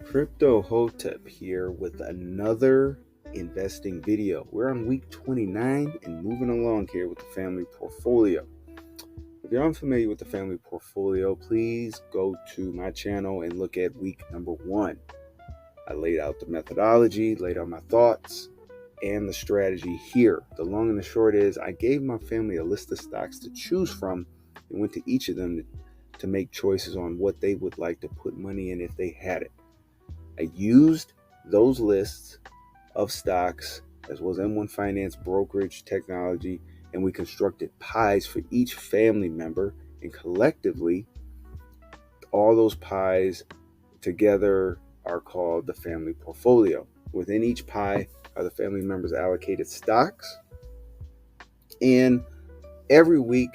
Crypto Hotep here with another investing video. We're on week 29 and moving along here with the family portfolio. If you're unfamiliar with the family portfolio, please go to my channel and look at week number 1. I laid out the methodology, laid out my thoughts, and the strategy here. The long and the short is I gave my family a list of stocks to choose from and went to each of them to make choices on what they would like to put money in if they had it. I used those lists of stocks as well as M1 Finance, brokerage, technology, and we constructed pies for each family member, and collectively all those pies together are called the family portfolio. Within each pie are the family members allocated stocks, and every week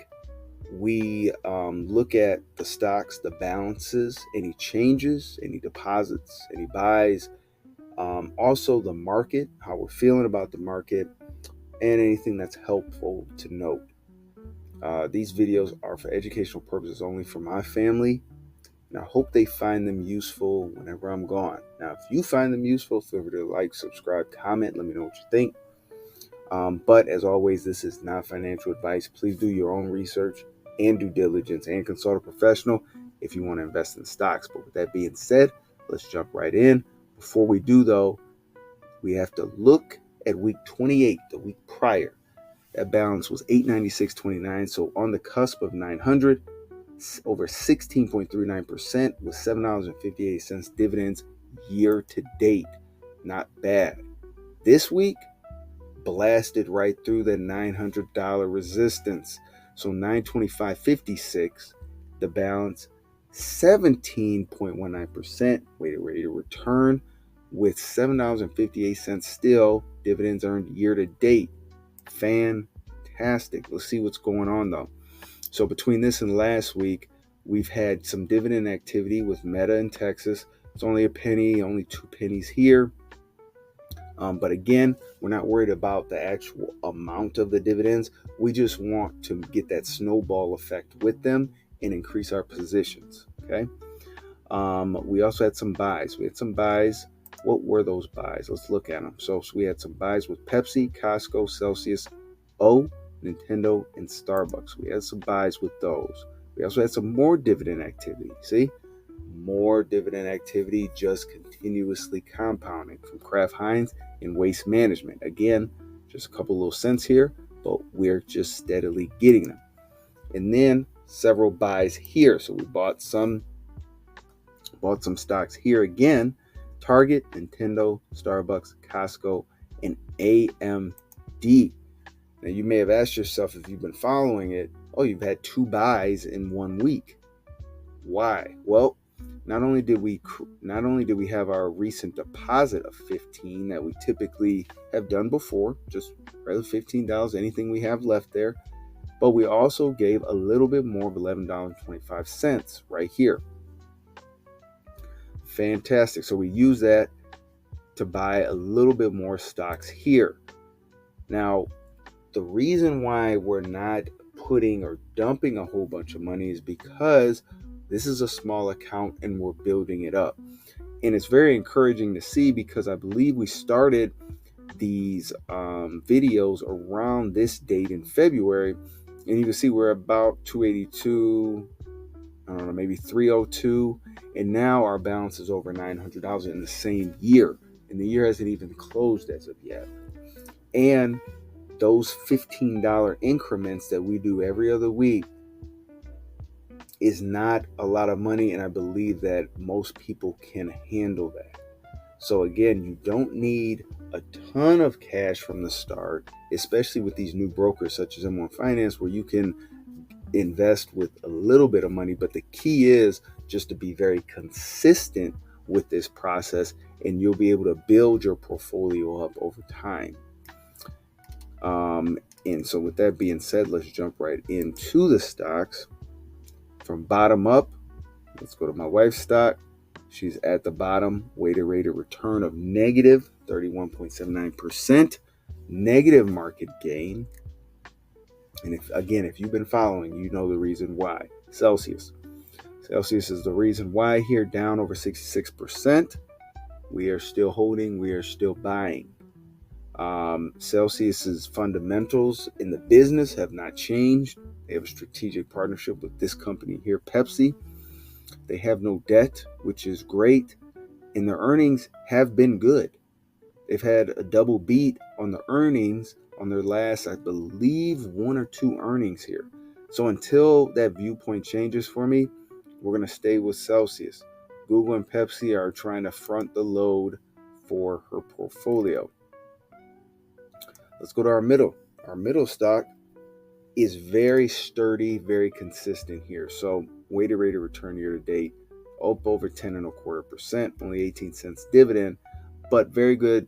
we look at the stocks, the balances, any changes, any deposits, any buys, also the market, how we're feeling about the market, and anything that's helpful to note. These videos are for educational purposes only for my family, and I hope they find them useful whenever I'm gone. Now, if you find them useful, feel free to like, subscribe, comment, let me know what you think. But as always, this is not financial advice. Please do your own research and due diligence and consult a professional if you want to invest in stocks. But with that being said, let's jump right in. Before we do, though, we have to look at week 28, the week prior. That balance was $896.29, so on the cusp of 900, over 16.39% with $7.58 dividends year to date. Not bad. This week, blasted right through the $900 resistance. So $925.56, the balance, 17.19% weighted rate of return with $7.58 still dividends earned year to date. Fantastic. Let's see what's going on though. So between this and last week, we've had some dividend activity with Meta in Texas. It's only a penny, only 2 pennies here. But again, we're not worried about the actual amount of the dividends. We just want to get that snowball effect with them and increase our positions. Okay. We also had some buys. What were those buys? Let's look at them. So we had some buys with Pepsi, Costco, Celsius, Nintendo, and Starbucks. We had some buys with those. We also had some more dividend activity. See? More dividend activity just continuously compounding from Kraft Heinz and Waste Management. Again, just a couple little cents here, but we're just steadily getting them. And then several buys here. So we bought some stocks here again. Target, Nintendo, Starbucks, Costco, and AMD. Now you may have asked yourself if you've been following it, you've had 2 buys in 1 week. Why? Well, not only did we have our recent deposit of $15 that we typically have done before, just rather $15, anything we have left there, but we also gave a little bit more of $11.25 right here. Fantastic. So we use that to buy a little bit more stocks here. Now, the reason why we're not putting or dumping a whole bunch of money is because this is a small account and we're building it up. And it's very encouraging to see because I believe we started these videos around this date in February. And you can see we're about 282, I don't know, maybe 302. And now our balance is over $900 in the same year. And the year hasn't even closed as of yet. And those $15 increments that we do every other week is not a lot of money, and I believe that most people can handle that. So again, you don't need a ton of cash from the start, especially with these new brokers such as M1 Finance, where you can invest with a little bit of money. But the key is just to be very consistent with this process, and you'll be able to build your portfolio up over time. And so with that being said, let's jump right into the stocks. From bottom up, let's go to my wife's stock. She's at the bottom, weighted rate of return of negative 31.79%, negative market gain. And if you've been following, you know the reason why. Celsius. Celsius is the reason why here, down over 66%. We are still holding, we are still buying. Celsius's fundamentals in the business have not changed. They have a strategic partnership with this company here, Pepsi. They have no debt, which is great, and their earnings have been good. They've had a double beat on the earnings on their last, I believe, 1 or 2 earnings here. So until that viewpoint changes for me, we're going to stay with Celsius. Google and Pepsi are trying to front the load for her portfolio. Let's go to our middle. Our middle stock is very sturdy, very consistent here. So weighted rate of return year to date, up over 10.25%, only 18 cents dividend, but very good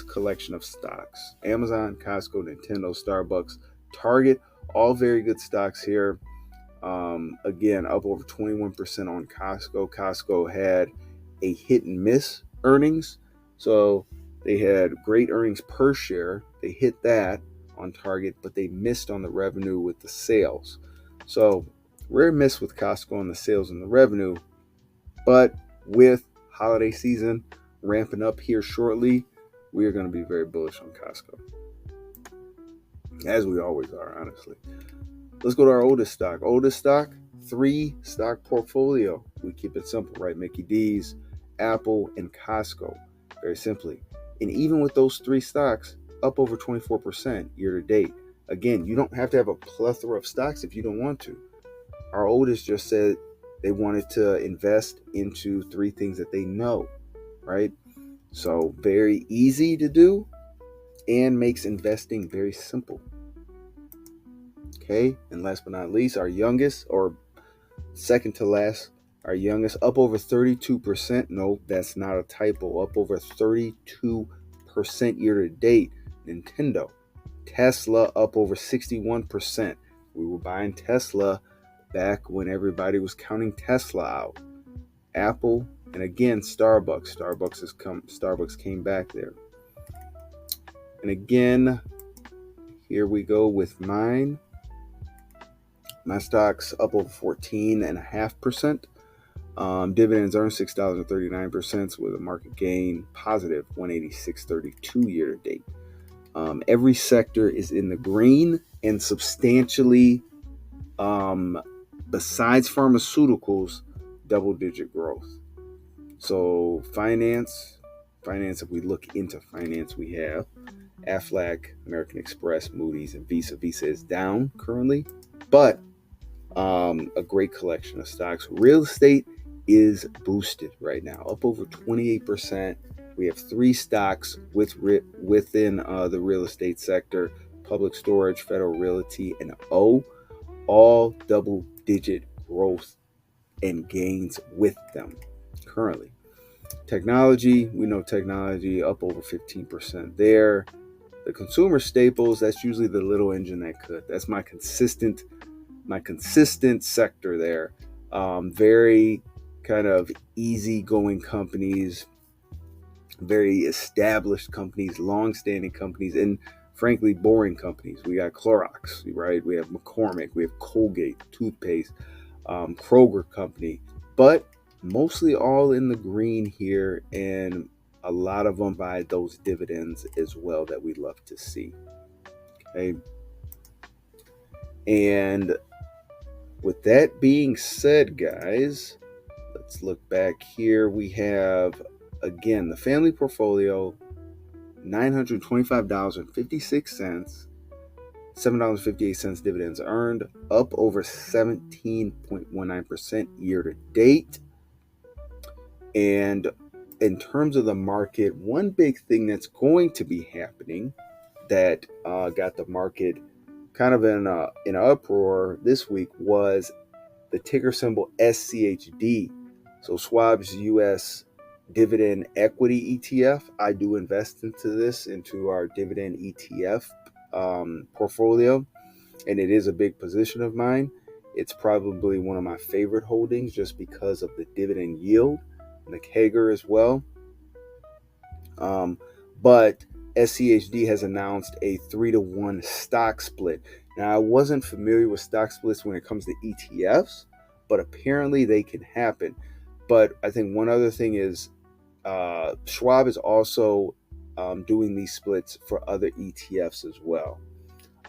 collection of stocks. Amazon, Costco, Nintendo, Starbucks, Target, all very good stocks here. Again, up over 21% on Costco. Costco had a hit and miss earnings. So they had great earnings per share. They hit that on target, but they missed on the revenue with the sales. So rare miss with Costco on the sales and the revenue. But with holiday season ramping up here shortly, we are going to be very bullish on Costco. As we always are, honestly. Let's go to our oldest stock. Oldest stock, 3 stock portfolio. We keep it simple, right? Mickey D's, Apple, and Costco. Very simply. And even with those 3 stocks, up over 24% year to date. Again, you don't have to have a plethora of stocks if you don't want to. Our oldest just said they wanted to invest into 3 things that they know, right? So very easy to do and makes investing very simple. Okay, and last but not least, our youngest, or second to last, our youngest, up over 32%. No, that's not a typo. Up over 32% year to date. Nintendo. Tesla up over 61%. We were buying Tesla back when everybody was counting Tesla out. Apple, and again, Starbucks. Starbucks came back there. And again, here we go with mine. My stock's up over 14.5%. Dividends earned $6.39 with a market gain positive 186.32 year to date. Every sector is in the green and substantially, besides pharmaceuticals, double-digit growth. So finance, if we look into finance, we have Aflac, American Express, Moody's, and Visa. Visa is down currently, but a great collection of stocks. Real estate is boosted right now, up over 28%. We have 3 stocks within the real estate sector: Public Storage, Federal Realty, and O, all double-digit growth and gains with them currently. Technology, we know technology up over 15% there. The consumer staples, that's usually the little engine that could. That's my consistent sector there. Very kind of easygoing companies, very established companies, long-standing companies, and frankly, boring companies. We got Clorox, right? We have McCormick, we have Colgate, toothpaste, Kroger company, but mostly all in the green here, and a lot of them buy those dividends as well that we love to see. Okay. And with that being said, guys, let's look back here. We have, again, the family portfolio, $925.56, $7.58 dividends earned, up over 17.19% year to date. And in terms of the market, one big thing that's going to be happening that got the market kind of in an uproar this week was the ticker symbol SCHD. So Schwab's U.S. dividend equity ETF. I do invest into our dividend ETF portfolio, and it is a big position of mine. It's probably one of my favorite holdings just because of the dividend yield and the CAGR as well. But SCHD has announced a 3-to-1 stock split. Now, I wasn't familiar with stock splits when it comes to ETFs, but apparently they can happen. But I think one other thing is Schwab is also doing these splits for other ETFs as well.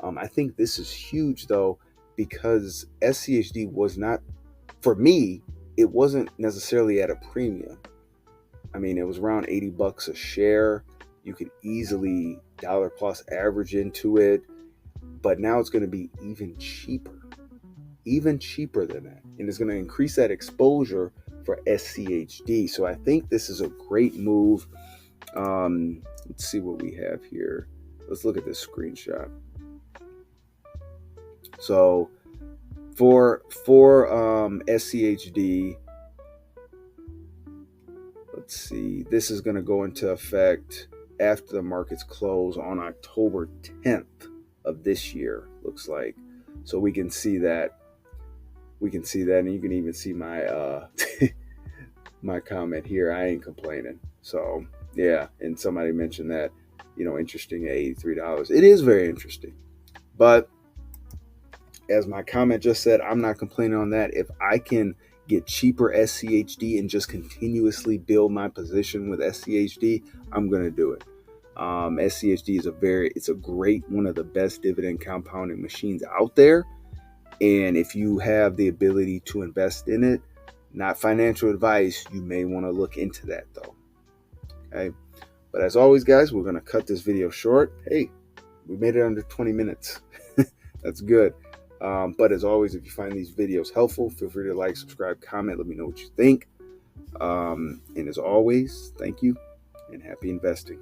I think this is huge though, because SCHD was not, for me, it wasn't necessarily at a premium. I mean, it was around $80 a share. You could easily dollar plus average into it, but now it's going to be even cheaper than that. And it's going to increase that exposure for SCHD. So I think this is a great move. Let's see what we have here. Let's look at this screenshot. So for SCHD, let's see, this is going to go into effect after the markets close on October 10th of this year, looks like. So we can see that. And you can even see my my comment here. I ain't complaining. So yeah, and somebody mentioned that, interesting at $83. It is very interesting. But as my comment just said, I'm not complaining on that. If I can get cheaper SCHD and just continuously build my position with SCHD, I'm going to do it. SCHD is it's a great, one of the best dividend compounding machines out there. And if you have the ability to invest in it, not financial advice, you may want to look into that though. Okay. But as always, guys, we're going to cut this video short. Hey, we made it under 20 minutes. That's good. But as always, if you find these videos helpful, feel free to like, subscribe, comment, let me know what you think. And as always, thank you and happy investing.